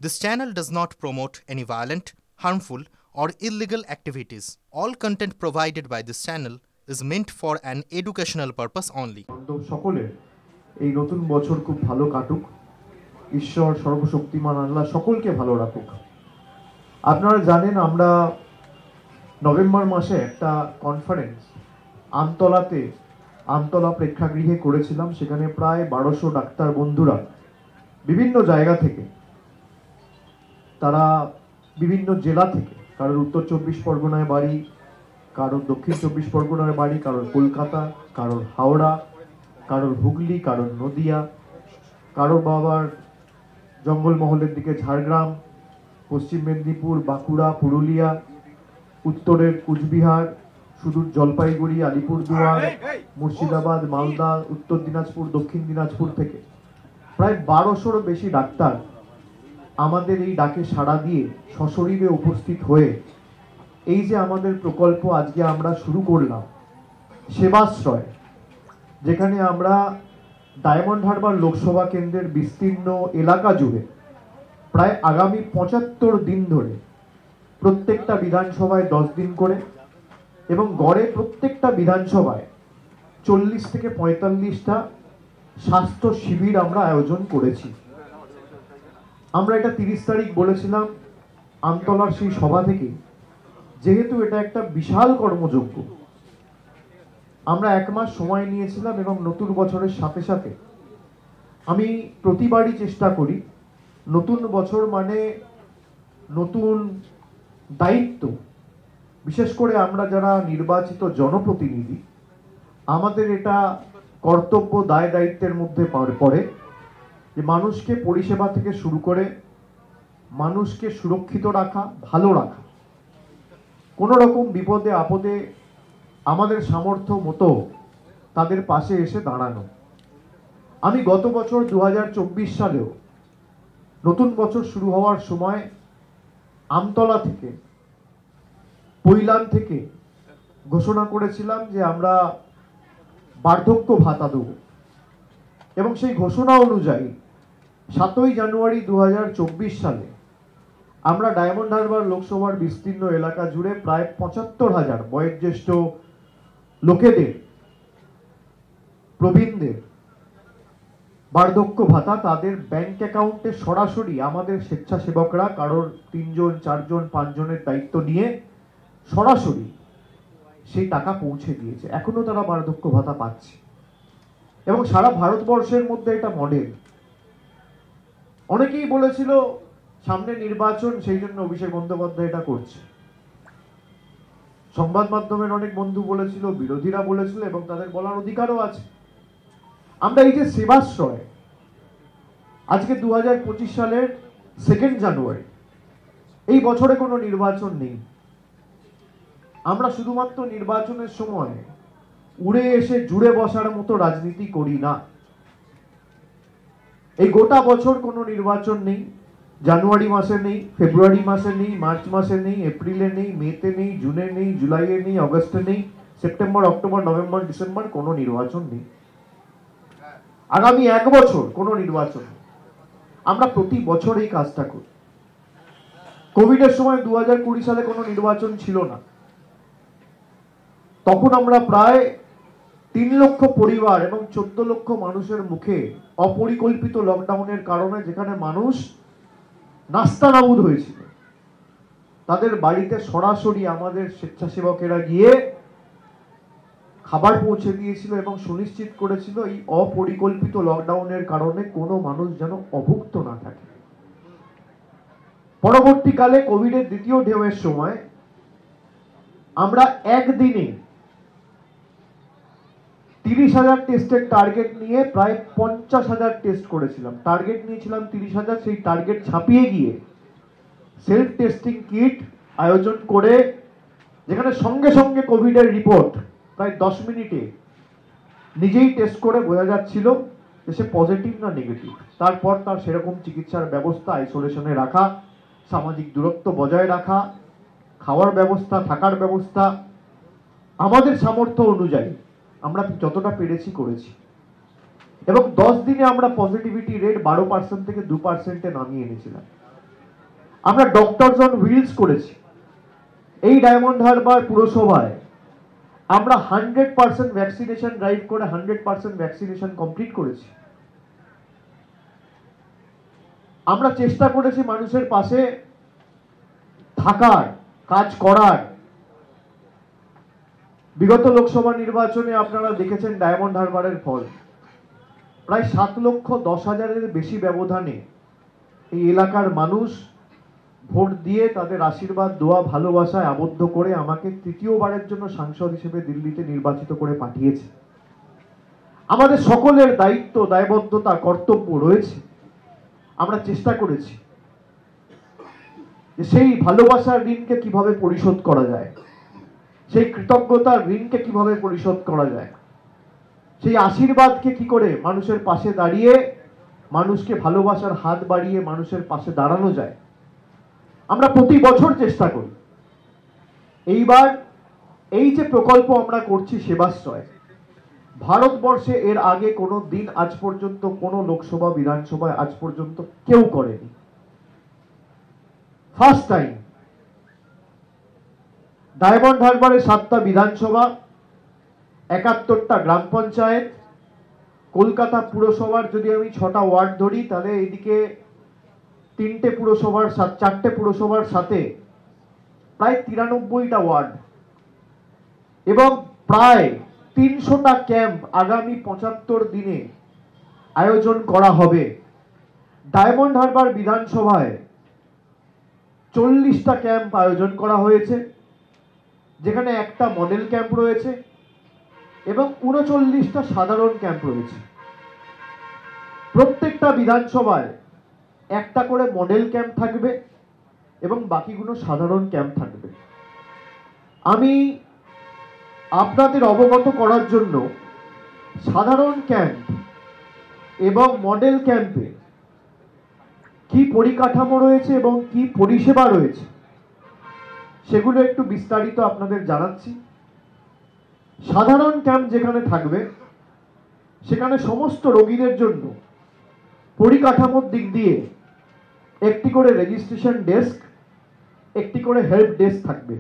This channel does not promote any violent, harmful, or illegal activities. All content provided by this channel is meant for an educational purpose only. সকলের এই নতুন বছর খুব ভালো কাটুক, ঈশ্বর সর্বশক্তিমান আল্লাহ সকলকে ভালো রাখুক। আপনারা জানেন আমরা নভেম্বর মাসে একটা কনফারেন্স আমতলা প্রেক্ষাগৃহে করেছিলাম। সেখানে প্রায় 1200 ডাক্তার বন্ধুরা বিভিন্ন জায়গা থেকে, তারা বিভিন্ন জেলা থেকে, কারোর উত্তর 24 পরগনায় বাড়ি, কারোর দক্ষিণ 24 পরগনার বাড়ি, কারোর কলকাতা, কারোর হাওড়া, কারোর হুগলি, কারোর নদিয়া, কারোর বাবার জঙ্গলমহলের দিকে ঝাড়গ্রাম, পশ্চিম মেদিনীপুর, বাঁকুড়া, পুরুলিয়া, উত্তরের কুচবিহার, সুদূর জলপাইগুড়ি, আলিপুরদুয়ার, মুর্শিদাবাদ, মালদা, উত্তর দিনাজপুর, দক্ষিণ দিনাজপুর থেকে প্রায় 1200-রও বেশি ডাক্তার আমাদের এই ডাকে সাড়া দিয়ে সশরীরে উপস্থিত হয়ে এই যে আমাদের প্রকল্প আজকে আমরা শুরু করলাম সেবাশ্রয়, যেখানে আমরা ডায়মন্ড হারবার লোকসভা কেন্দ্রের বিস্তীর্ণ এলাকা জুড়ে প্রায় আগামী 75 দিন ধরে প্রত্যেকটা বিধানসভায় 10 দিন করে এবং গড়ে প্রত্যেকটা বিধানসভায় 40 থেকে 45টা স্বাস্থ্য শিবির আমরা আয়োজন করেছি। আমরা এটা 30 তারিখ বলেছিলাম আমতলার সেই সভা থেকে, যেহেতু এটা একটা বিশাল কর্মযজ্ঞ, আমরা 1 মাস সময় নিয়েছিলাম এবং নতুন বছরের সাথে সাথে আমি প্রতিবারই চেষ্টা করি, নতুন বছর মানে নতুন দায়িত্ব। বিশেষ করে আমরা যারা নির্বাচিত জনপ্রতিনিধি, আমাদের এটা কর্তব্য দায় দায়িত্বের মধ্যে পড়ে যে মানুষকে পরিষেবা থেকে শুরু করে মানুষকে সুরক্ষিত রাখা, ভালো রাখা, কোনো রকম বিপদে আপদে আমাদের সামর্থ্য মতো তাদের পাশে এসে দাঁড়ানো। আমি গত বছর 2024 সালেও নতুন বছর শুরু হওয়ার সময় আমতলা থেকে, পৈলান থেকে ঘোষণা করেছিলাম যে আমরা বার্ধক্য ভাতা দেব এবং সেই ঘোষণা অনুযায়ী 7ই জানুয়ারি 2024 সালে আমরা ডায়মন্ড হারবার লোকসভার বিস্তীর্ণ এলাকা জুড়ে প্রায় 75,000 বয়োজ্যেষ্ঠ লোকেদের, প্রবীণদের বার্ধক্য ভাতা তাদের ব্যাংক অ্যাকাউন্টে সরাসরি আমাদের স্বেচ্ছাসেবকরা, কারোর 3 জন 4 জন 5 জনের দায়িত্ব নিয়ে সরাসরি সেই টাকা পৌঁছে দিয়েছে। এখনো তারা বার্ধক্য ভাতা পাচ্ছে এবং সারা ভারতবর্ষের মধ্যে এটা মডেল। অনেকেই বলেছিল সামনে নির্বাচন, সেই জন্য অভিষেক বন্দ্যোপাধ্যায় এটা করছে। সংবাদ মাধ্যমের অনেক বন্ধু বলেছিল, বিরোধীরা বলেছিল এবং তাদের বলার অধিকারও আছে। আমরা এই যে সেবাশ্রয়, আজকে 2025 সালের 2 জানুয়ারি, এই বছরে কোনো নির্বাচন নেই। আমরা শুধুমাত্র নির্বাচনের সময় উড়ে এসে জুড়ে বসার মতো রাজনীতি করি না। এই গোটা বছর কোনো নির্বাচন নেই, জানুয়ারি মাসে নেই, ফেব্রুয়ারি মাসে নেই, মার্চ মাসে নেই, এপ্রিলে নেই, মেতে নেই, জুনে নেই, জুলাইয়ে নেই, অগস্টে নেই, সেপ্টেম্বর, অক্টোবর, নভেম্বর, ডিসেম্বর কোনো নির্বাচন নেই। আগামী 1 বছর কোনো নির্বাচন। আমরা প্রতি বছর এই কাজটা করি। কোভিডের সময় 2020 সালে কোনো নির্বাচন ছিল না, তখন আমরা প্রায় 3 লক্ষ পরিবার এবং 14 লক্ষ মানুষের মুখে অপরিকল্পিত লকডাউনের কারণে, যেখানে মানুষ নাস্তানাবুদ হয়েছিল, তাদের বাড়িতে সরাসরি আমাদের স্বেচ্ছাসেবকেরা গিয়ে খাবার পৌঁছে দিয়েছিল এবং সুনিশ্চিত করেছিল এই অপরিকল্পিত লকডাউনের কারণে কোনো মানুষ যেন অভুক্ত না থাকে। পরবর্তীকালে কোভিডের দ্বিতীয় ঢেউয়ের সময় আমরা একদিনে 30,000 টেস্টের টার্গেট নিয়ে প্রায় 50,000 টেস্ট করেছিলাম। টার্গেট নিয়েছিলাম 30,000, সেই টার্গেট ছাপিয়ে গিয়ে সেলফ টেস্টিং কিট আয়োজন করে, যেখানে সঙ্গে সঙ্গে কোভিডের রিপোর্ট প্রায় 10 মিনিটে নিজেই টেস্ট করে বোঝা যাচ্ছিল যে সে পজিটিভ না নেগেটিভ। তারপর তার সেরকম চিকিৎসার ব্যবস্থা, আইসোলেশনে রাখা, সামাজিক দূরত্ব বজায় রাখা, খাওয়ার ব্যবস্থা, থাকার ব্যবস্থা, আমাদের সামর্থ্য অনুযায়ী আমরা যতটা পেরেছি করেছি। এবং 10 দিনে আমরা পজিটিভিটি রেট 12% থেকে 2%-এ নামিয়ে এনেছিলাম। আমরা ডক্টরস অন হুইলস করেছি। এই ডায়মন্ড হারবার পুরসভায় আমরা 100% ভ্যাকসিনেশন ড্রাইভ করে 100% ভ্যাকসিনেশন কমপ্লিট করেছি। আমরা চেষ্টা করেছি মানুষের পাশে থাকার, কাজ করার। বিগত লোকসভা নির্বাচনে আপনারা দেখেছেন ডায়মন্ড হারবারের ফল। প্রায় 7,10,000-এর বেশি ব্যবধানে এই এলাকার মানুষ ভোট দিয়ে তাদের আশীর্বাদ, দোয়া, ভালোবাসায় আবদ্ধ করে আমাকে তৃতীয়বারের জন্য সাংসদ হিসেবে দিল্লিতে নির্বাচিত করে পাঠিয়েছে। আমাদের সকলের দায়িত্ব, দায়বদ্ধতা, কর্তব্য রয়েছে। আমরা চেষ্টা করেছি যে সেই ভালোবাসার ঋণকে কিভাবে পরিশোধ করা যায়, সেই কৃতজ্ঞতার ঋণকে কিভাবে পরিশোধ করা যায়, সেই আশীর্বাদকে কি করে মানুষের পাশে দাঁড়িয়ে মানুষকে ভালোবাসার হাত বাড়িয়ে মানুষের পাশে দাঁড়ানো যায়। আমরা প্রতি বছর চেষ্টা করি। এইবার এই যে প্রকল্প আমরা করছি সেবাশ্রয়, ভারতবর্ষে এর আগে কোনো দিন আজ পর্যন্ত কোনো লোকসভা বিধানসভায় আজ পর্যন্ত কেউ করেনি। First time. ডায়মন্ড হারবারে 7টা বিধানসভা, 71টা গ্রাম পঞ্চায়েত, কলকাতা পুরসভার যদি আমি 6টা ওয়ার্ড ধরি তাহলে এইদিকে 4টে পুরসভার সাথে প্রায় 93টা ওয়ার্ড এবং প্রায় 300টা ক্যাম্প আগামী 75 দিনে আয়োজন করা হবে। ডায়মন্ড হারবার বিধানসভায় 40টা ক্যাম্প আয়োজন করা হয়েছে, যেখানে একটা মডেল ক্যাম্প রয়েছে এবং 39টা সাধারণ ক্যাম্প রয়েছে। প্রত্যেকটা বিধানসভায় একটা করে মডেল ক্যাম্প থাকবে এবং বাকিগুলো সাধারণ ক্যাম্প থাকবে। আমি আপনাদের অবগত করার জন্য সাধারণ ক্যাম্প এবং মডেল ক্যাম্পে কি পরিকাঠামো রয়েছে এবং কি পরিষেবা রয়েছে সেগুলো একটু বিস্তারিত আপনাদের জানাচ্ছি। সাধারণ ক্যাম্প যেখানে থাকবে সেখানে সমস্ত রোগীদের জন্য পরিকাঠামোর দিক দিয়ে একটি করে রেজিস্ট্রেশন ডেস্ক, একটি করে হেল্প ডেস্ক থাকবে।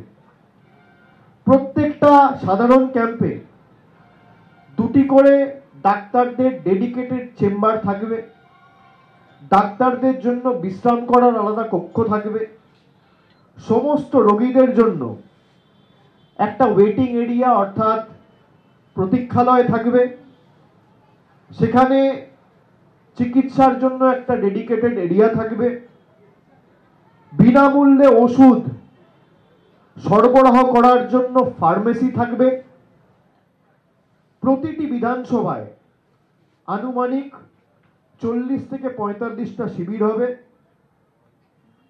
প্রত্যেকটা সাধারণ ক্যাম্পে 2টি করে ডাক্তারদের ডেডিকেটেড চেম্বার থাকবে। ডাক্তারদের জন্য বিশ্রাম করার আলাদা কক্ষ থাকবে। সমস্ত রোগীদের জন্য একটা ওয়েটিং এরিয়া অর্থাৎ প্রতীক্ষালয় থাকবে। সেখানে চিকিৎসার জন্য একটা ডেডিকেটেড এরিয়া থাকবে। বিনামূল্যে ওষুধ সরবরাহ করার জন্য ফার্মেসি থাকবে। প্রতিটি বিধানসভায় আনুমানিক 40 থেকে 45টা শিবির হবে।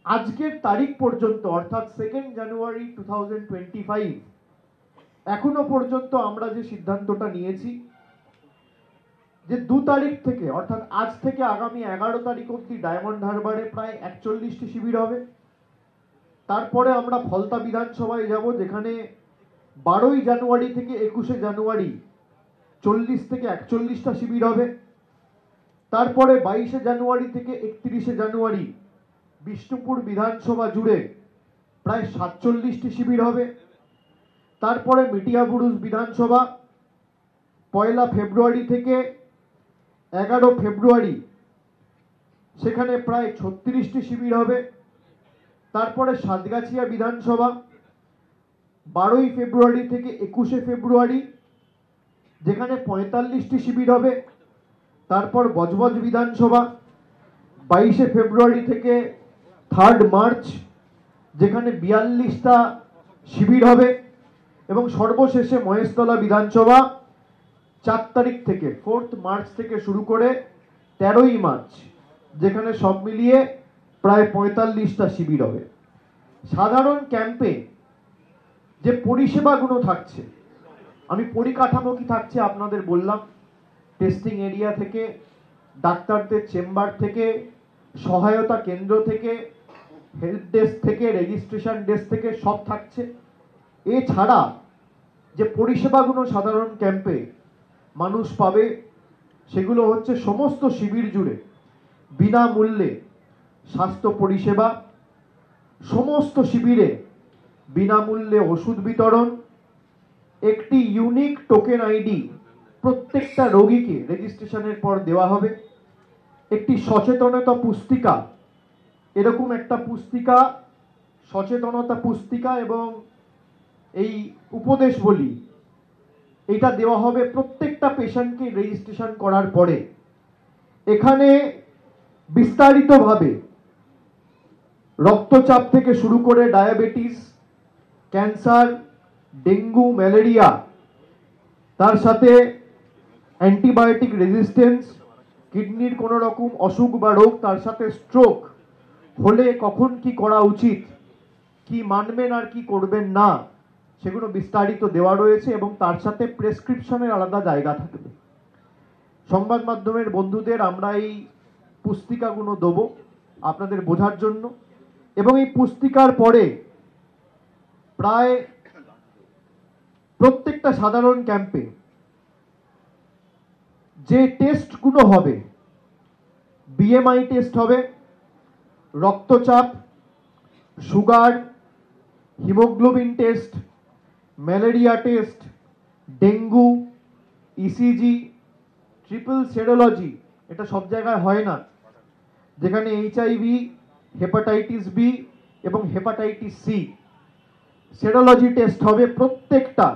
আজকের তারিখ পর্যন্ত অর্থাৎ 2 জানুয়ারি 2025 এখনো পর্যন্ত আমরা যে সিদ্ধান্তটা নিয়েছি যে 2 তারিখ থেকে অর্থাৎ আজ থেকে আগামী 11 তারিখ অবধি ডায়মন্ড হারবারে প্রায় 41টি শিবির হবে। তারপরে আমরা ফলতা বিধানসভায় যাব, যেখানে 12 জানুয়ারি থেকে 21 জানুয়ারি 40 থেকে 41টা শিবির হবে। তারপরে 22 জানুয়ারি থেকে 31 জানুয়ারি বিষ্ণুপুর বিধানসভা জুড়ে প্রায় 47টি শিবির হবে। তারপরে মিটিয়াবুরুজ বিধানসভা 1 ফেব্রুয়ারি থেকে 11 ফেব্রুয়ারি সেখানে প্রায় 36টি শিবির হবে। তারপরে সাতগাছিয়া বিধানসভা 12 ফেব্রুয়ারি থেকে 21 ফেব্রুয়ারি যেখানে 45টি শিবির হবে। তারপর বজবজ বিধানসভা 22 ফেব্রুয়ারি থেকে 3 মার্চ যেখানে 42টা শিবির হবে এবং সর্বশেষে মহেশতলা বিধানসভা 4 তারিখ থেকে 4 মার্চ থেকে শুরু করে 13 মার্চ যেখানে সব মিলিয়ে প্রায় 45টা শিবির হবে। সাধারণ ক্যাম্পে যে পরিষেবাগুলো থাকছে, আমি পরিকাঠামো কি থাকছে আপনাদের বললাম। টেস্টিং এরিয়া থেকে, ডাক্তারদের চেম্বার থেকে, সহায়তা কেন্দ্র থেকে, হেল্প ডেস্ক থেকে, রেজিস্ট্রেশন ডেস্ক থেকে সব থাকছে। এছাড়া যে পরিষেবাগুলো সাধারণ ক্যাম্পে মানুষ পাবে সেগুলো হচ্ছে সমস্ত শিবির জুড়ে বিনামূল্যে স্বাস্থ্য পরিষেবা, সমস্ত শিবিরে বিনামূল্যে ওষুধ বিতরণ, একটি ইউনিক টোকেন আইডি প্রত্যেকটা রোগীকে রেজিস্ট্রেশনের পর দেওয়া হবে, একটি সচেতনতা পুস্তিকা, এরকম একটা পুস্তিকা, সচেতনতা পুস্তিকা এবং এই উপদেশ বলি, এটা দেওয়া হবে প্রত্যেকটা পেশেন্টকে রেজিস্ট্রেশন করার পরে। এখানে বিস্তারিতভাবে রক্তচাপ থেকে শুরু করে ডায়াবেটিস, ক্যান্সার, ডেঙ্গু, ম্যালেরিয়া, তার সাথে অ্যান্টিবায়োটিক রেজিস্ট্যান্স, কিডনির কোনো রকম অসুখ বা রোগ, তার সাথে স্ট্রোক হলে কখন কি করা উচিত, কি মানবেন আর কি করবেন না, সেগুলো বিস্তারিত দেওয়া রয়েছে এবং তার সাথে প্রেসক্রিপশনের আলাদা জায়গা থাকবে। সংবাদ মাধ্যমের বন্ধুদের আমরা এই পুস্তিকাগুলো দেবো আপনাদের বোঝার জন্য, এবং এই পুস্তিকার পরে প্রায় প্রত্যেকটা সাধারণ ক্যাম্পে যে টেস্টগুলো হবে, বিএমআই টেস্ট হবে, রক্তচাপ, sugar, haemoglobin test, malaria test, dengue, ECG, triple serology, এটা সব জায়গায় হয় না, যেখানে এইচআইভি, হেপাটাইটিস বি এবং হেপাটাইটিস সি সেরোলজি টেস্ট হবে প্রত্যেকটা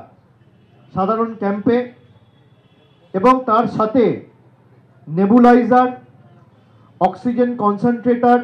সাধারণ ক্যাম্পে, এবং তার সাথে নেবুলাইজার, অক্সিজেন কনসেন্ট্রেটর,